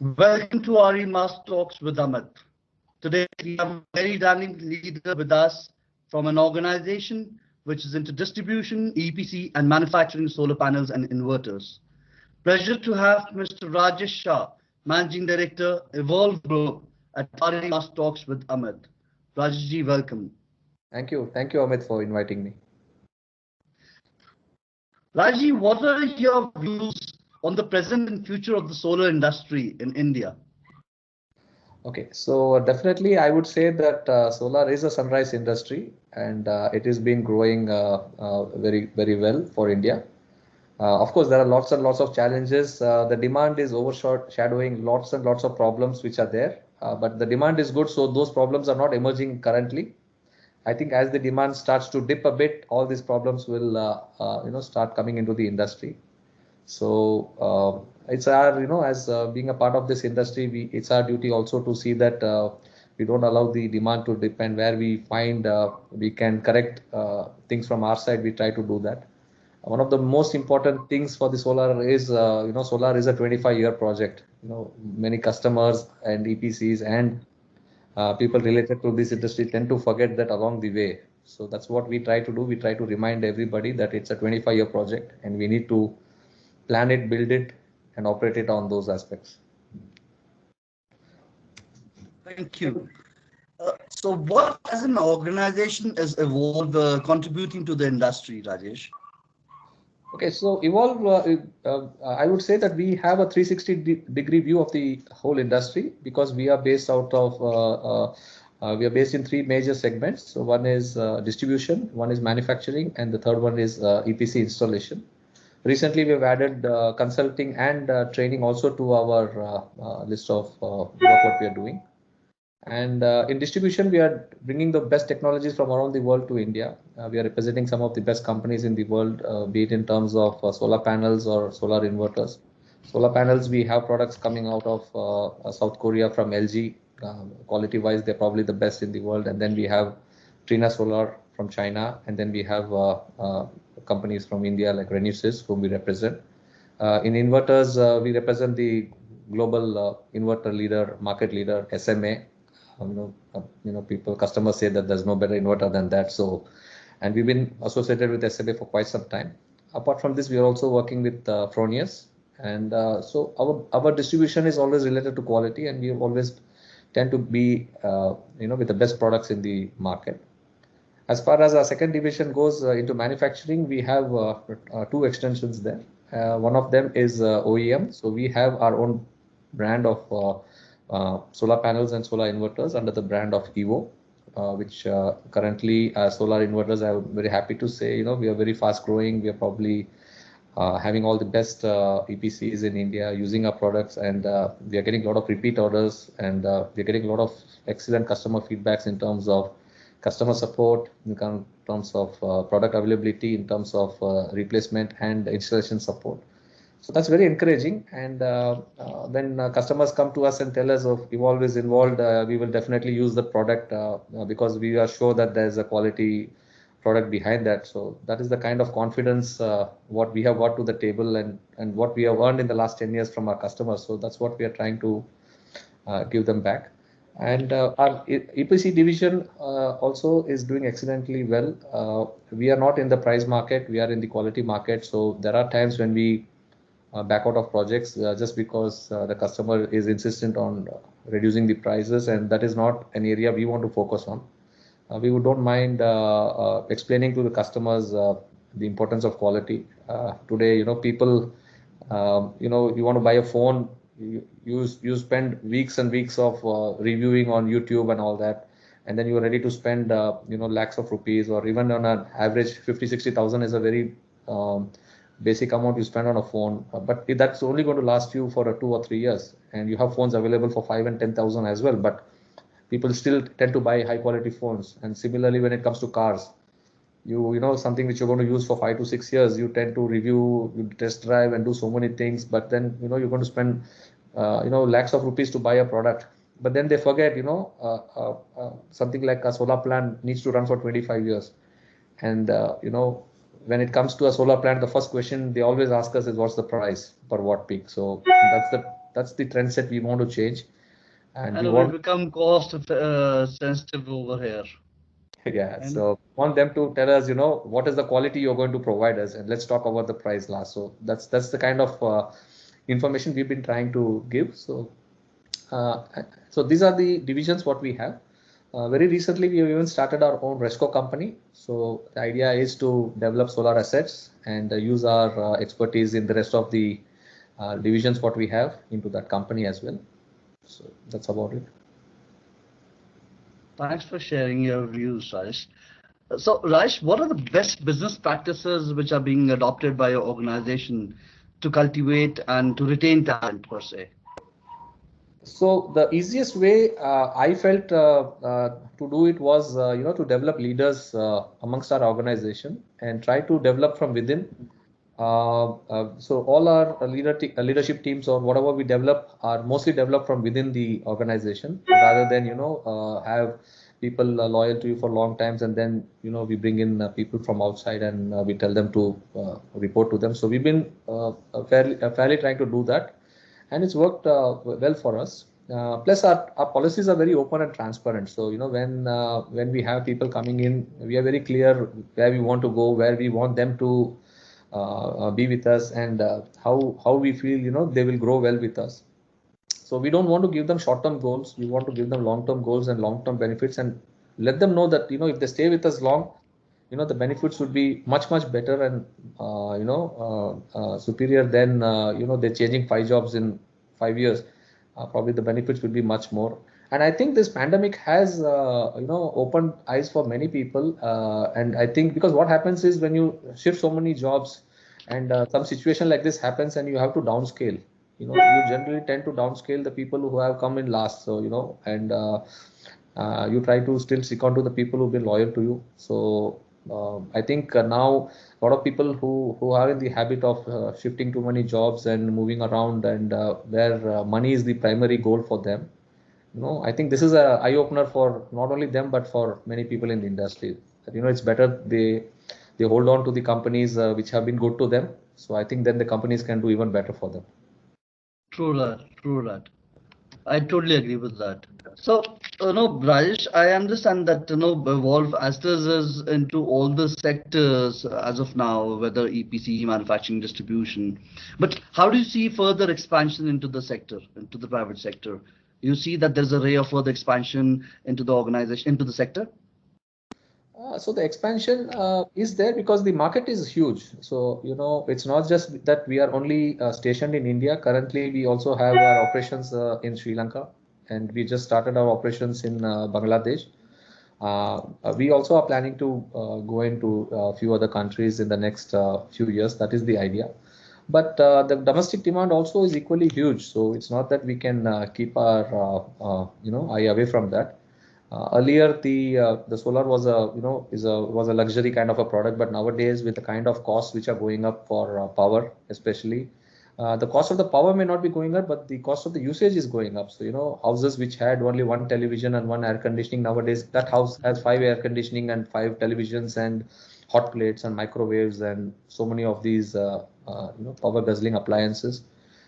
Welcome to RE Master Talks with Amit. Today we have a very dynamic leader with us from an organization which is into distribution, EPC, and manufacturing solar panels and inverters. Pleasure to have Mr. Rajesh Shah, Managing Director, Evolve Group at RE Master Talks with Amit. Rajeshji, welcome. Thank you. Thank you, Amit, for inviting me. Rajji, what are your views on the present and future of the solar industry in India? Okay, so definitely I would say that solar is a sunrise industry and it is been growing very well for India. Of course, there are lots and lots of challenges. The demand is overshadowing lots and lots of problems which are there, but the demand is good, so those problems are not emerging currently. I think as the demand starts to dip a bit, all these problems will start coming into the industry. So it's our, as being a part of this industry, it's our duty also to see that we don't allow the demand to dip, and where we find we can correct things from our side, we try to do that. One of the most important things for the solar is, solar is a 25-year project. Many customers and EPCs and people related to this industry tend to forget that along the way. So that's what we try to do. We try to remind everybody that it's a 25-year project and we need to plan it, build it, and operate it on those aspects. Thank you. So what as an organization is Evolve contributing to the industry, Rajesh? Okay, so Evolve, I would say that we have a 360-degree view of the whole industry because we are based out of, we are based in three major segments. So one is distribution, one is manufacturing, and the third one is EPC installation. Recently, we've added consulting and training also to our list of work what we are doing. And in distribution, we are bringing the best technologies from around the world to India. We are representing some of the best companies in the world, be it in terms of solar panels or solar inverters. Solar panels, we have products coming out of South Korea from LG. Quality-wise, they're probably the best in the world. And then we have Trina Solar from China. And then we have companies from India like Renewables, whom we represent. In inverters, we represent the global inverter leader, market leader, SMA. Customers say that there's no better inverter than that. So, and we've been associated with SMA for quite some time. Apart from this, we are also working with Fronius. And so our distribution is always related to quality, and we always tend to be, with the best products in the market. As far as our second division goes into manufacturing, we have two extensions there. One of them is OEM. So we have our own brand of solar panels and solar inverters under the brand of Evo, which currently solar inverters, I'm very happy to say, we are very fast growing. We are probably having all the best EPCs in India using our products, and we are getting a lot of repeat orders, and we're getting a lot of excellent customer feedbacks in terms of customer support, in terms of product availability, in terms of replacement and installation support. So that's very encouraging. And when customers come to us and tell us if Evolve is involved, we will definitely use the product because we are sure that there's a quality product behind that. So that is the kind of confidence what we have got to the table and what we have earned in the last 10 years from our customers. So that's what we are trying to give them back. And our EPC division also is doing excellently well. We are not in the price market, we are in the quality market. So there are times when we back out of projects just because the customer is insistent on reducing the prices, and that is not an area we want to focus on. We don't mind explaining to the customers the importance of quality. Today, people, you want to buy a phone, you spend weeks and weeks of reviewing on YouTube and all that, and then you are ready to spend lakhs of rupees, or even on an average 50,000-60,000 is a very basic amount you spend on a phone, but that's only going to last you for 2 or 3 years, and you have phones available for 5,000 and 10,000 as well, but people still tend to buy high quality phones. And similarly, when it comes to cars, you know something which you're going to use for 5 to 6 years, you tend to review, you test drive and do so many things, but then you're going to spend lakhs of rupees to buy a product, but then they forget something like a solar plant needs to run for 25 years, and when it comes to a solar plant, the first question they always ask us is what's the price per watt peak. So that's the trend set we want to change. And we And we want, become cost sensitive over here. yeah, And so want them to tell us, what is the quality you're going to provide us, and let's talk about the price last. So that's the kind of information we've been trying to give. Uh, so these are the divisions what we have. Very recently, we have even started our own Resco company. So the idea is to develop solar assets and use our expertise in the rest of the divisions what we have into that company as well. So that's about it. thanks for sharing your views, Raj. So, Raj, what are the best business practices which are being adopted by your organization to cultivate and to retain talent per se? So the easiest way I felt to do it was, to develop leaders amongst our organization and try to develop from within. So all our leadership teams or whatever we develop are mostly developed from within the organization, rather than have people loyal to you for long times, and then we bring in people from outside and we tell them to report to them. So we've been fairly trying to do that, and it's worked well for us. Plus, our policies are very open and transparent. So when we have people coming in, we are very clear where we want to go, where we want them to be with us, and how we feel they will grow well with us. So we don't want to give them short-term goals. We want to give them long-term goals and long-term benefits, and let them know that if they stay with us long, the benefits would be much better and superior than they're changing 5 jobs in 5 years. Probably the benefits will be much more. And I think this pandemic has opened eyes for many people. And I think because what happens is when you shift so many jobs and some situation like this happens and you have to downscale, you generally tend to downscale the people who have come in last. So and you try to still stick on to the people who've been loyal to you. So I think now a lot of people who are in the habit of shifting too many jobs and moving around, and where money is the primary goal for them. I think this is a eye opener for not only them but for many people in the industry. That it's better they hold on to the companies which have been good to them. So I think then the companies can do even better for them. True that, true that. I totally agree with that. So, Rajesh, I understand that, Evolve Asters is into all the sectors as of now, whether EPC, manufacturing, distribution. But how do you see further expansion into the sector, into the private sector? You see that there's a ray of further expansion into the organization, into the sector? So the expansion is there because the market is huge. So, it's not just that we are only stationed in India. Currently, we also have our operations in Sri Lanka, and we just started our operations in Bangladesh. We also are planning to go into a few other countries in the next few years. That is the idea. But the domestic demand also is equally huge. So it's not that we can keep our eye away from that. Earlier, the solar was a luxury kind of a product, but nowadays with the kind of costs which are going up for power, especially, the cost of the power may not be going up, but the cost of the usage is going up. So houses which had only one television and one air conditioning, nowadays that house has 5 air conditioning and 5 televisions and hot plates and microwaves and so many of these power guzzling appliances.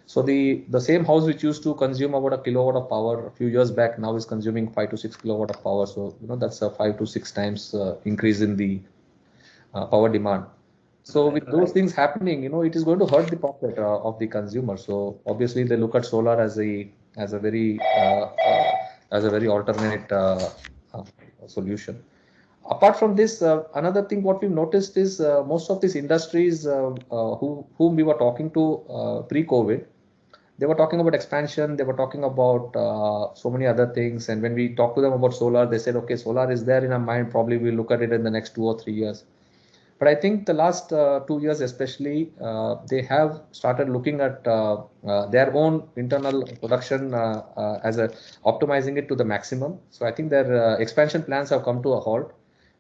So the same house which used to consume about a kilowatt of power a few years back now is consuming 5 to 6 kilowatt of power. So that's a 5 to 6 times increase in the power demand. So with those things happening, it is going to hurt the pocket of the consumer. So obviously they look at solar as a very alternate solution. Apart from this, another thing what we've noticed is most of these industries whom we were talking to pre-COVID, they were talking about expansion. They were talking about so many other things. And when we talked to them about solar, they said, okay, solar is there in our mind. Probably we'll look at it in the next 2 or 3 years. But I think the last 2 years, especially, they have started looking at their own internal production as optimizing it to the maximum. So I think their expansion plans have come to a halt,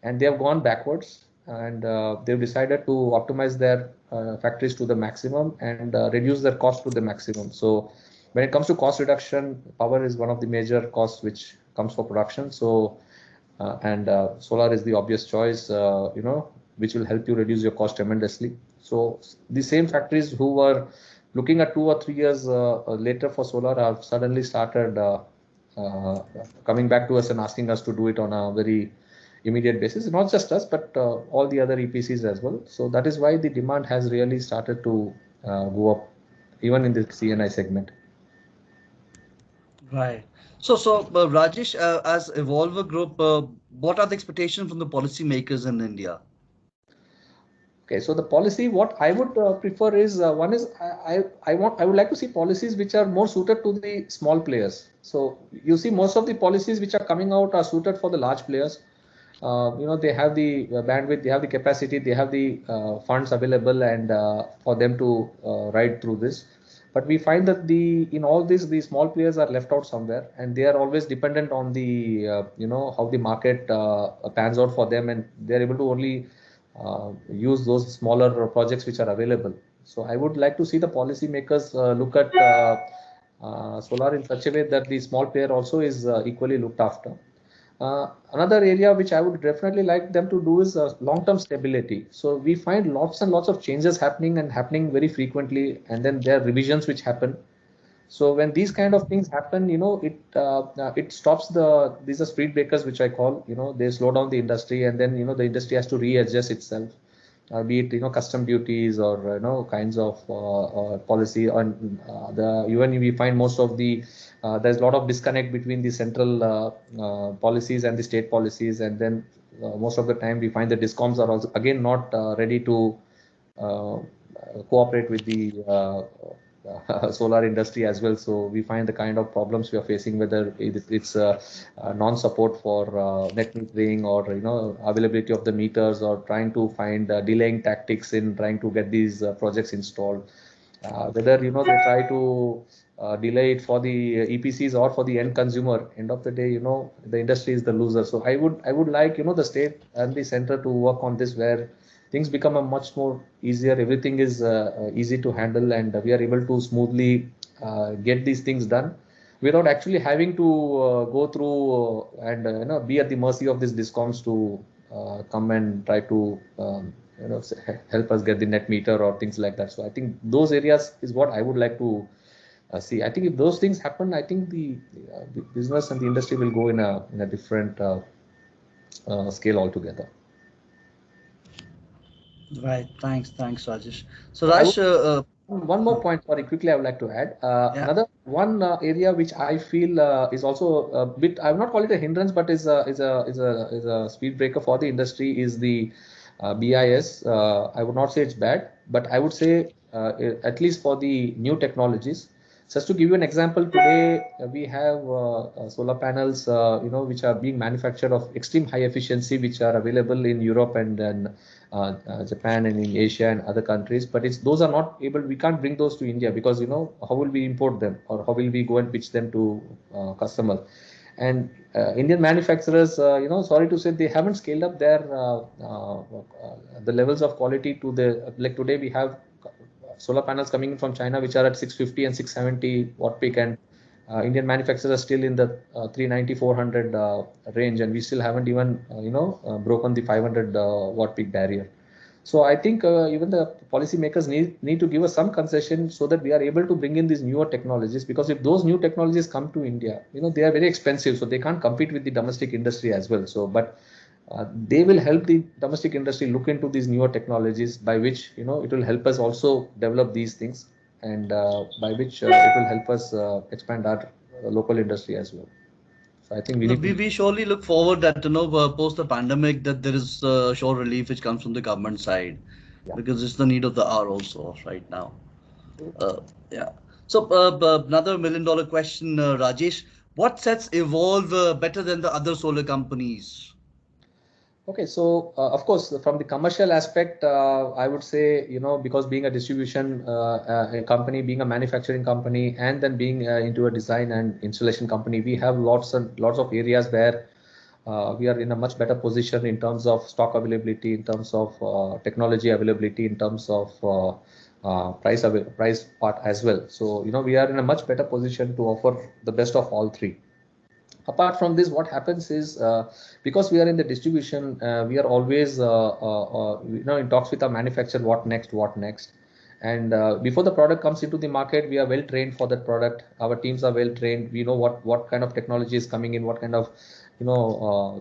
and they have gone backwards, and they've decided to optimize their factories to the maximum and reduce their cost to the maximum. So when it comes to cost reduction, power is one of the major costs which comes for production. So and solar is the obvious choice, which will help you reduce your cost tremendously. So the same factories who were looking at 2 or 3 years later for solar have suddenly started coming back to us and asking us to do it on a very immediate basis. Not just us, but all the other EPCs as well. So that is why the demand has really started to go up, even in the CNI segment. Right. So Rajesh, as Evolver Group, what are the expectations from the policymakers in India? Okay, so the policy, what I would prefer is one is I would like to see policies which are more suited to the small players. So you see most of the policies which are coming out are suited for the large players. They have the bandwidth, they have the capacity, they have the funds available, and for them to ride through this. But we find that in all this, the small players are left out somewhere, and they are always dependent on the how the market pans out for them, and they are able to only use those smaller projects which are available. So I would like to see the policymakers look at solar in such a way that the small player also is equally looked after. Another area which I would definitely like them to do is long-term stability. So we find lots and lots of changes happening and happening very frequently, and then there are revisions which happen. So when these kind of things happen, it stops these are speed breakers which I call. They slow down the industry, and then the industry has to readjust itself, be it custom duties or kinds of policy on the even we find most of the there's a lot of disconnect between the central policies and the state policies, and then most of the time we find the discoms are also again not ready to uh, cooperate with the solar industry as well. So we find the kind of problems we are facing, whether it's non-support for net metering, or availability of the meters, or trying to find delaying tactics in trying to get these projects installed. Whether they try to delay it for the EPCs or for the end consumer. End of the day, the industry is the loser. So I would like the state and the center to work on this, where things become a much more easier. Everything is easy to handle, and we are able to smoothly get these things done without actually having to go through and be at the mercy of these discoms to come and try to help us get the net meter or things like that. So I think those areas is what I would like to see. I think if those things happen, I think the business and the industry will go in a different scale altogether. Right. Thanks, Rajesh. So Raj, One more point, sorry, quickly I would like to add. yeah. Another one area which I feel is also a bit, I would not call it a hindrance, but is a speed breaker for the industry is the BIS. I would not say it's bad, but I would say at least for the new technologies. Just to give you an example, today we have solar panels, which are being manufactured of extreme high efficiency, which are available in Europe and Japan and in Asia and other countries. But those are not able. We can't bring those to India because how will we import them, or how will we go and pitch them to customers? And Indian manufacturers, sorry to say, they haven't scaled up the levels of quality to the like today we have solar panels coming in from China which are at 650 and 670 watt peak, and Indian manufacturers are still in the 390, 400 range, and we still haven't even broken the 500 watt peak barrier. So I think even the policymakers need to give us some concession so that we are able to bring in these newer technologies, because if those new technologies come to India, they are very expensive, so they can't compete with the domestic industry as well. So, but they will help the domestic industry look into these newer technologies, by which it will help us also develop these things, and by which it will help us expand our local industry as well. So I think we No, need we, to. we surely look forward that post the pandemic that there is sure relief which comes from the government side, Yeah. because it's the need of the hour also right now. Uh, yeah. So another $1 million question, Rajesh. What sets Evolve better than the other solar companies? Okay, so of course, from the commercial aspect, I would say, because being a distribution a company, being a manufacturing company, and then being into a design and installation company, we have lots and lots of areas where we are in a much better position in terms of stock availability, in terms of technology availability, in terms of price part as well. So, we are in a much better position to offer the best of all three. Apart from this, what happens is because we are in the distribution, we are always in talks with our manufacturer, what next, And before the product comes into the market, we are well trained for that product. Our teams are well trained. We know what kind of technology is coming in, what kind of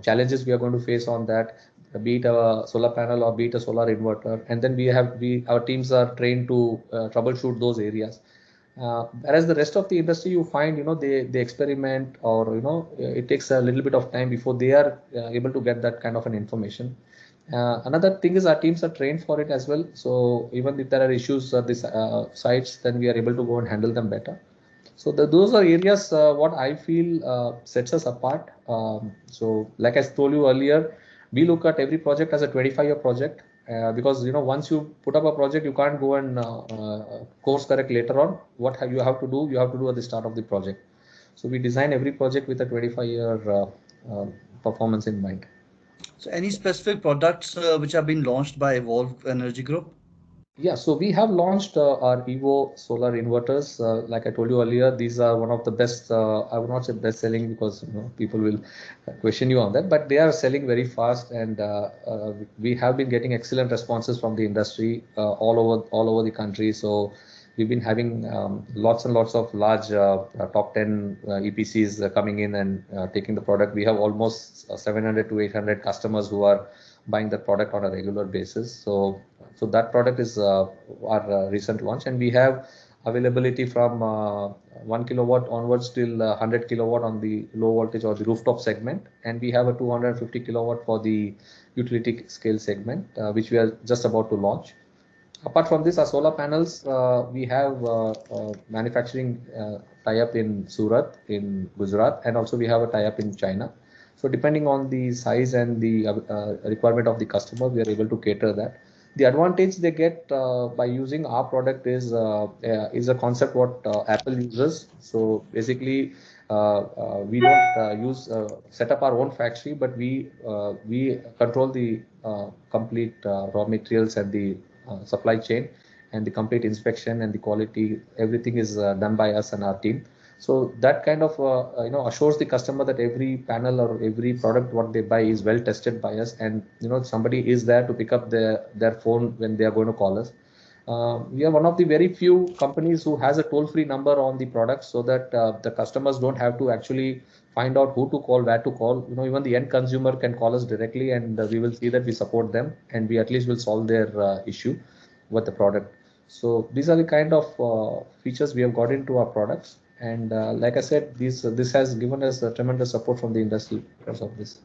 challenges we are going to face on that, be it a solar panel or be it a solar inverter. And then our teams are trained to troubleshoot those areas. Whereas the rest of the industry, you find, they experiment, or, it takes a little bit of time before they are able to get that kind of an information. Another thing is our teams are trained for it as well. So even if there are issues at these sites, then we are able to go and handle them better. So those are areas what I feel sets us apart. So like I told you earlier, we look at every project as a 25-year project. Because once you put up a project, you can't go and course correct later on. What you have to do at the start of the project. So we design every project with a 25-year performance in mind. So any specific products which have been launched by Evolve Energy Group? Yeah, so we have launched our Evo solar inverters. Like I told you earlier, these are one of the best. I would not say best selling, because people will question you on that, but they are selling very fast, and we have been getting excellent responses from the industry all over the country. So we've been having lots and lots of large top 10 EPCs coming in and taking the product. We have almost 700 to 800 customers who are buying the product on a regular basis. So that product is our recent launch, and we have availability from 1 kilowatt onwards till 100 kilowatt on the low voltage or the rooftop segment, and we have a 250 kilowatt for the utility scale segment, which we are just about to launch. Apart from this, our solar panels, we have manufacturing tie-up in Surat in Gujarat, and also we have a tie-up in China. So depending on the size and the requirement of the customer, we are able to cater that. The advantage they get by using our product is a concept what Apple uses. So basically, we don't set up our own factory, but we control the complete raw materials and the supply chain, and the complete inspection and the quality. Everything is done by us and our team. So that kind of assures the customer that every panel or every product what they buy is well tested by us, and somebody is there to pick up their phone when they are going to call us. We are one of the very few companies who has a toll-free number on the product, so that the customers don't have to actually find out who to call, where to call. Even the end consumer can call us directly, and we will see that we support them, and we at least will solve their issue with the product. So these are the kind of features we have got into our products. And like I said, this has given us a tremendous support from the industry because of this.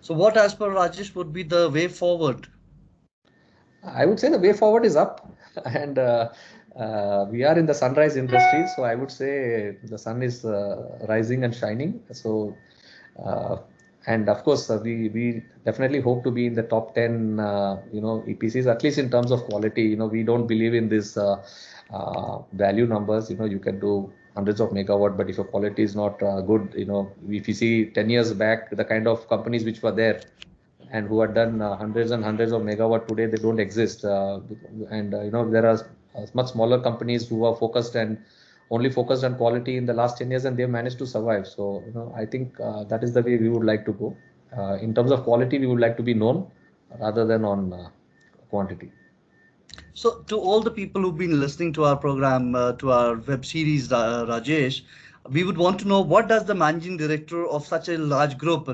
So what, as per Rajesh, would be the way forward? I would say the way forward is up, and we are in the sunrise industry. So I would say the sun is rising and shining. So and of course, we definitely hope to be in the top 10 EPCs, at least in terms of quality. We don't believe in this value numbers. You can do hundreds of megawatt, but if your quality is not good, if you see 10 years back, the kind of companies which were there and who had done hundreds and hundreds of megawatt, today they don't exist. And there are much smaller companies who are only focused on quality in the last 10 years, and they've managed to survive. So I think that is the way we would like to go. In terms of quality, we would like to be known rather than on quantity. So to all the people who've been listening to our program, to our web series, Rajesh, we would want to know, what does the managing director of such a large group,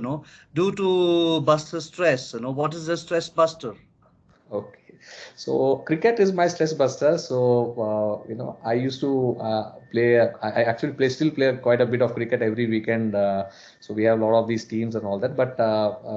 do to bust the stress? What is the stress buster? Okay. So cricket is my stress buster. So I used to play. I actually still play quite a bit of cricket every weekend. So we have a lot of these teams and all that. But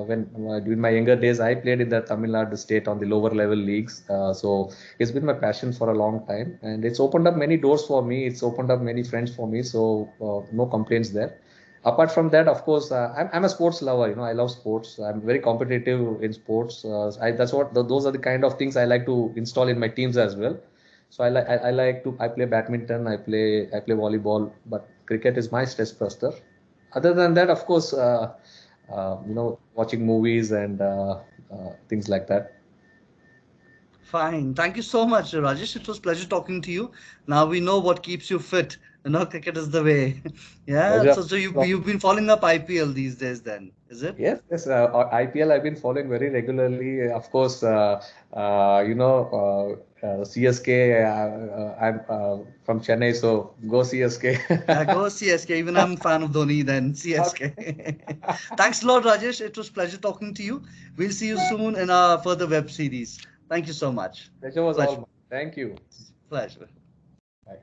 when during my younger days, I played in the Tamil Nadu state on the lower level leagues. So it's been my passion for a long time, and it's opened up many doors for me. It's opened up many friends for me. So no complaints there. Apart from that, of course, I'm a sports lover. I love sports. I'm very competitive in sports. Those are the kind of things I like to install in my teams as well. So I play badminton, I play volleyball, but cricket is my stress buster. Other than that, of course, watching movies and things like that. Fine. Thank you so much, Rajesh. It was a pleasure talking to you. Now we know what keeps you fit. No, cricket is the way. Yeah. Pleasure. So you've been following up IPL these days, then, is it? Yes, yes. IPL I've been following very regularly. Of course, CSK. I'm from Chennai, so go CSK. Yeah, go CSK. Even I'm a fan of Dhoni. Then CSK. Thanks a lot, Rajesh. It was pleasure talking to you. We'll see you soon in our further web series. Thank you so much. Pleasure was all Pleasure. mine. Thank you. Pleasure. Bye.